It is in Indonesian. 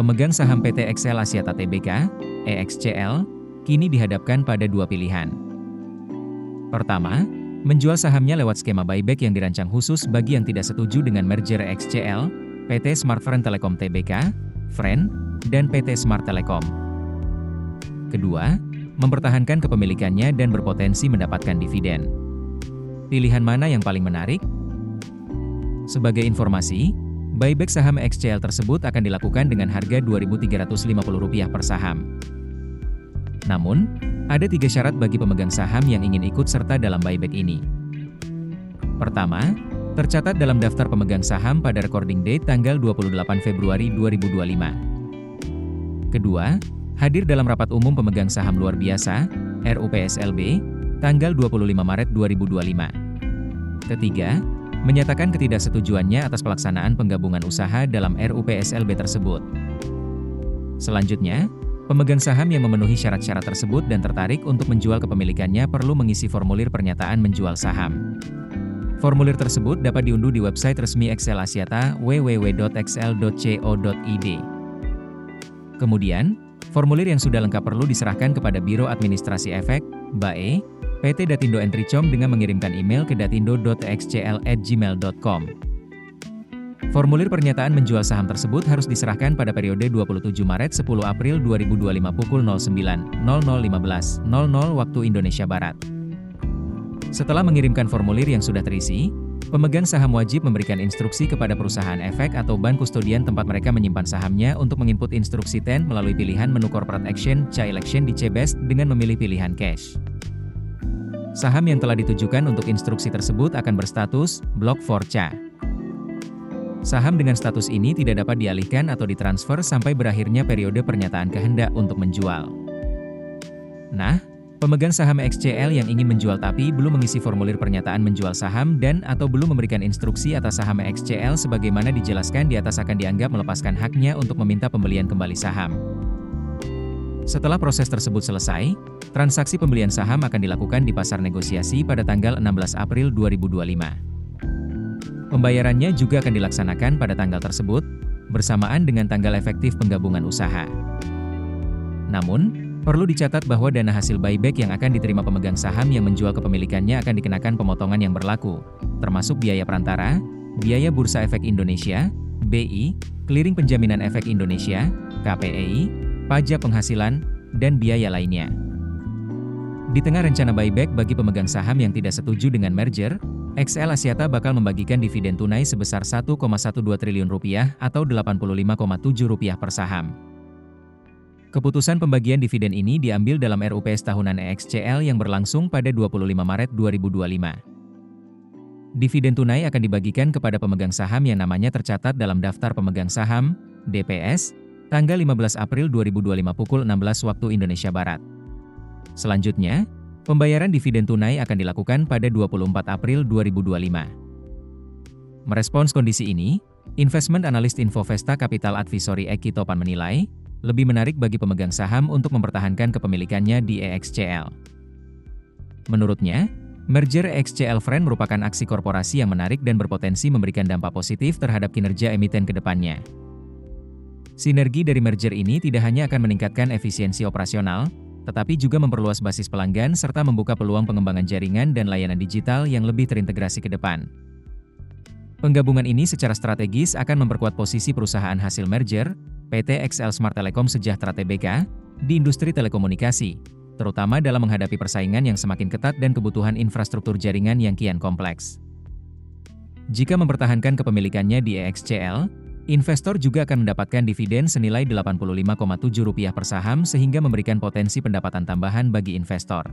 Pemegang saham PT XL Axiata Tbk, EXCL, kini dihadapkan pada dua pilihan. Pertama, menjual sahamnya lewat skema buyback yang dirancang khusus bagi yang tidak setuju dengan merger EXCL, PT Smart Friend Telecom Tbk, Friend, dan PT Smart Telecom. Kedua, mempertahankan kepemilikannya dan berpotensi mendapatkan dividen. Pilihan mana yang paling menarik? Sebagai informasi, buyback saham EXCL tersebut akan dilakukan dengan harga Rp2.350 per saham. Namun, ada 3 syarat bagi pemegang saham yang ingin ikut serta dalam buyback ini. Pertama, tercatat dalam daftar pemegang saham pada recording date tanggal 28 Februari 2025. Kedua, hadir dalam rapat umum pemegang saham luar biasa, RUPSLB, tanggal 25 Maret 2025. Ketiga, menyatakan ketidaksetujuannya atas pelaksanaan penggabungan usaha dalam RUPSLB tersebut. Selanjutnya, pemegang saham yang memenuhi syarat-syarat tersebut dan tertarik untuk menjual kepemilikannya perlu mengisi formulir pernyataan menjual saham. Formulir tersebut dapat diunduh di website resmi XL Axiata www.xl.co.id. Kemudian, formulir yang sudah lengkap perlu diserahkan kepada Biro Administrasi Efek, BAE, PT Datindo Entricom dengan mengirimkan email ke datindo.xcl@gmail.com. Formulir pernyataan menjual saham tersebut harus diserahkan pada periode 27 Maret 10 April 2025 pukul 09.0015.00 waktu Indonesia Barat. Setelah mengirimkan formulir yang sudah terisi, pemegang saham wajib memberikan instruksi kepada perusahaan efek atau bank kustodian tempat mereka menyimpan sahamnya untuk menginput instruksi TEN melalui pilihan menu Corporate Action, Election di CBEST dengan memilih pilihan Cash. Saham yang telah ditujukan untuk instruksi tersebut akan berstatus Block for CA. Saham dengan status ini tidak dapat dialihkan atau ditransfer sampai berakhirnya periode pernyataan kehendak untuk menjual. Nah, pemegang saham EXCL yang ingin menjual tapi belum mengisi formulir pernyataan menjual saham dan atau belum memberikan instruksi atas saham EXCL sebagaimana dijelaskan di atas akan dianggap melepaskan haknya untuk meminta pembelian kembali saham. Setelah proses tersebut selesai, transaksi pembelian saham akan dilakukan di pasar negosiasi pada tanggal 16 April 2025. Pembayarannya juga akan dilaksanakan pada tanggal tersebut, bersamaan dengan tanggal efektif penggabungan usaha. Namun, perlu dicatat bahwa dana hasil buyback yang akan diterima pemegang saham yang menjual kepemilikannya akan dikenakan pemotongan yang berlaku, termasuk biaya perantara, biaya Bursa Efek Indonesia, BI, Clearing Penjaminan Efek Indonesia, KPEI, pajak penghasilan, dan biaya lainnya. Di tengah rencana buyback bagi pemegang saham yang tidak setuju dengan merger, XL Axiata bakal membagikan dividen tunai sebesar Rp1,12 triliun atau Rp85,7 per saham. Keputusan pembagian dividen ini diambil dalam RUPS tahunan EXCL yang berlangsung pada 25 Maret 2025. Dividen tunai akan dibagikan kepada pemegang saham yang namanya tercatat dalam daftar pemegang saham, DPS, tanggal 15 April 2025 pukul 16 waktu Indonesia Barat. Selanjutnya, pembayaran dividen tunai akan dilakukan pada 24 April 2025. Merespons kondisi ini, Investment Analyst Infovesta Capital Advisory Eki Topan menilai, lebih menarik bagi pemegang saham untuk mempertahankan kepemilikannya di EXCL. Menurutnya, merger EXCL Friend merupakan aksi korporasi yang menarik dan berpotensi memberikan dampak positif terhadap kinerja emiten ke depannya. Sinergi dari merger ini tidak hanya akan meningkatkan efisiensi operasional, tetapi juga memperluas basis pelanggan serta membuka peluang pengembangan jaringan dan layanan digital yang lebih terintegrasi ke depan. Penggabungan ini secara strategis akan memperkuat posisi perusahaan hasil merger, PT XL Smart Telecom Sejahtera Tbk, di industri telekomunikasi, terutama dalam menghadapi persaingan yang semakin ketat dan kebutuhan infrastruktur jaringan yang kian kompleks. Jika mempertahankan kepemilikannya di EXCL, investor juga akan mendapatkan dividen senilai Rp85,7 per saham sehingga memberikan potensi pendapatan tambahan bagi investor.